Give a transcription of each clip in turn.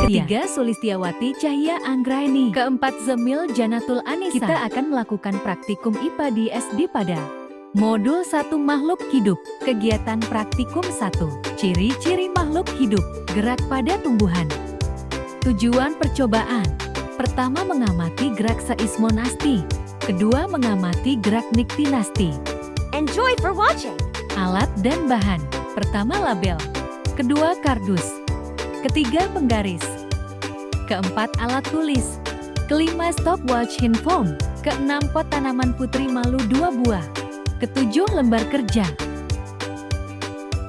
Ketiga, Sulistiawati Cahya Anggraini. Keempat, Zemil Janatul Anissa. Kita akan melakukan praktikum IPA di SD pada Modul 1 Makhluk Hidup. Kegiatan praktikum 1. Ciri-ciri makhluk hidup. Gerak pada tumbuhan. Tujuan percobaan. Pertama, mengamati gerak seismonasti. Kedua, mengamati gerak niktinasti. Enjoy for watching. Alat dan bahan. Pertama, label. Kedua, kardus. Ketiga, penggaris. Keempat, alat tulis. Kelima, stopwatch handphone. Keenam, pot tanaman putri malu 2 buah. Ketujuh, lembar kerja.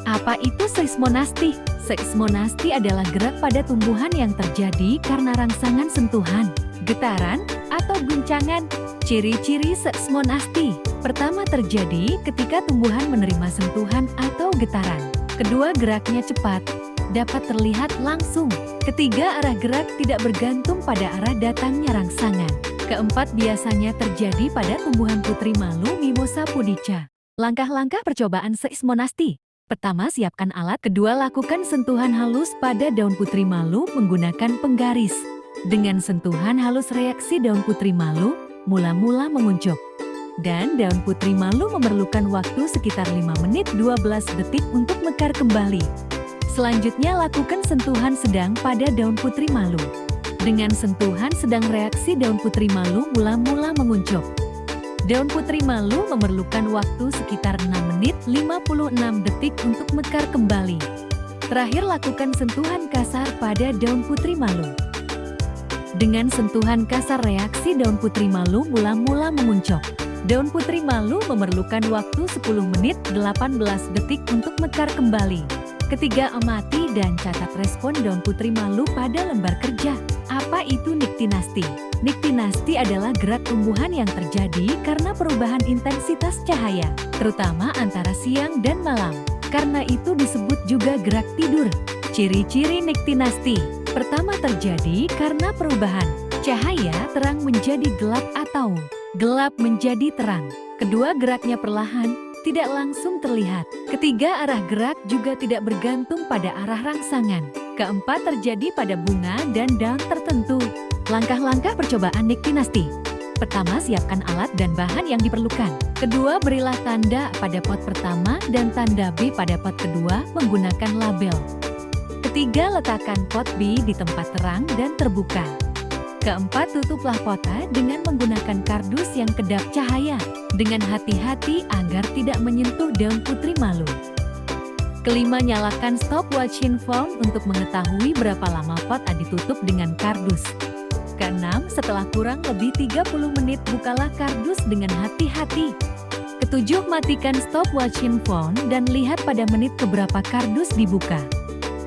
Apa itu seismonasti? Seismonasti adalah gerak pada tumbuhan yang terjadi karena rangsangan sentuhan, getaran, atau guncangan. Ciri-ciri seismonasti. Pertama, terjadi ketika tumbuhan menerima sentuhan atau getaran. Kedua, geraknya cepat, dapat terlihat langsung. Ketiga, arah gerak tidak bergantung pada arah datangnya rangsangan. Keempat, biasanya terjadi pada tumbuhan putri malu Mimosa pudica. Langkah-langkah percobaan seismonasti. Pertama, siapkan alat. Kedua, lakukan sentuhan halus pada daun putri malu menggunakan penggaris. Dengan sentuhan halus, reaksi daun putri malu mula-mula menguncup. Dan daun putri malu memerlukan waktu sekitar 5 menit 12 detik untuk mekar kembali. Selanjutnya, lakukan sentuhan sedang pada daun putri malu. Dengan sentuhan sedang, reaksi daun putri malu mula-mula menguncup. Daun putri malu memerlukan waktu sekitar 6 menit 56 detik untuk mekar kembali. Terakhir, lakukan sentuhan kasar pada daun putri malu. Dengan sentuhan kasar, reaksi daun putri malu mula-mula menguncok. Daun putri malu memerlukan waktu 10 menit 18 detik untuk mekar kembali. Ketiga, amati dan catat respon daun putri malu pada lembar kerja. Apa itu niktinasti? Niktinasti adalah gerak tumbuhan yang terjadi karena perubahan intensitas cahaya, terutama antara siang dan malam. Karena itu disebut juga gerak tidur. Ciri-ciri niktinasti. Pertama, terjadi karena perubahan cahaya terang menjadi gelap atau gelap menjadi terang. Kedua, geraknya perlahan, tidak langsung terlihat. Ketiga, arah gerak juga tidak bergantung pada arah rangsangan. Keempat, terjadi pada bunga dan daun tertentu. Langkah-langkah percobaan niktinasti. Pertama, siapkan alat dan bahan yang diperlukan. Kedua, berilah tanda pada pot pertama dan tanda B pada pot kedua menggunakan label. Ketiga, letakkan pot B di tempat terang dan terbuka. Keempat, tutuplah pot A dengan menggunakan kardus yang kedap cahaya, dengan hati-hati agar tidak menyentuh daun putri malu. Kelima, nyalakan stopwatch handphone untuk mengetahui berapa lama pot A ditutup dengan kardus. Keenam, setelah kurang lebih 30 menit, bukalah kardus dengan hati-hati. Ketujuh, matikan stopwatch handphone dan lihat pada menit keberapa kardus dibuka.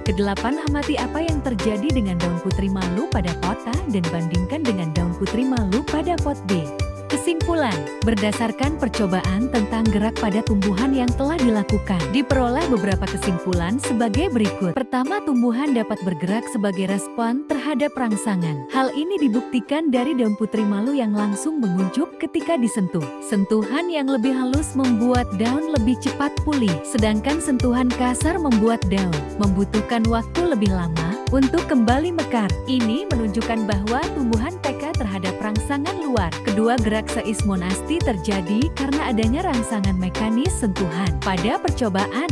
Kedelapan, amati apa yang terjadi dengan daun putri malu pada pot A dan bandingkan dengan daun putri malu pada pot B. Kesimpulan, berdasarkan percobaan tentang gerak pada tumbuhan yang telah dilakukan, diperoleh beberapa kesimpulan sebagai berikut. Pertama, tumbuhan dapat bergerak sebagai respon terhadap rangsangan. Hal ini dibuktikan dari daun putri malu yang langsung menguncup ketika disentuh. Sentuhan yang lebih halus membuat daun lebih cepat pulih, sedangkan sentuhan kasar membuat daun membutuhkan waktu lebih lama untuk kembali mekar. Ini menunjukkan bahwa tumbuhan peka terhadap rangsangan luar. Kedua, gerak seismonasti terjadi karena adanya rangsangan mekanis sentuhan. Pada percobaan,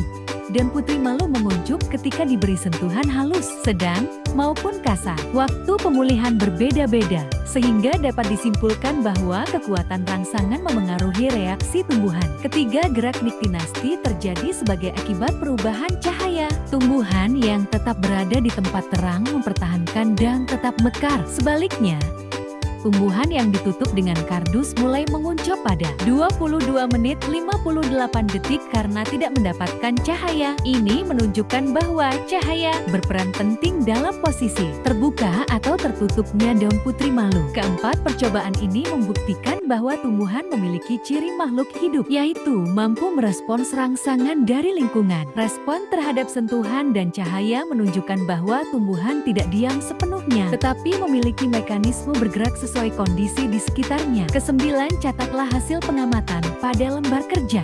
daun putri malu menguncup ketika diberi sentuhan halus, sedang, maupun kasar. Waktu pemulihan berbeda-beda, sehingga dapat disimpulkan bahwa kekuatan rangsangan memengaruhi reaksi tumbuhan. Ketiga, gerak niktinasti terjadi sebagai akibat perubahan cahaya. Tumbuhan yang tetap berada di tempat terang mempertahankan dan tetap mekar. Sebaliknya, tumbuhan yang ditutup dengan kardus mulai menguncap pada 22 menit 58 detik karena tidak mendapatkan cahaya. Ini menunjukkan bahwa cahaya berperan penting dalam posisi terbuka atau tertutupnya daun putri malu. Keempat, percobaan ini membuktikan bahwa tumbuhan memiliki ciri makhluk hidup, yaitu mampu merespons rangsangan dari lingkungan. Respon terhadap sentuhan dan cahaya menunjukkan bahwa tumbuhan tidak diam sepenuhnya, tetapi memiliki mekanisme bergerak sesuai kondisi di sekitarnya. Kesembilan, catatlah hasil pengamatan pada lembar kerja.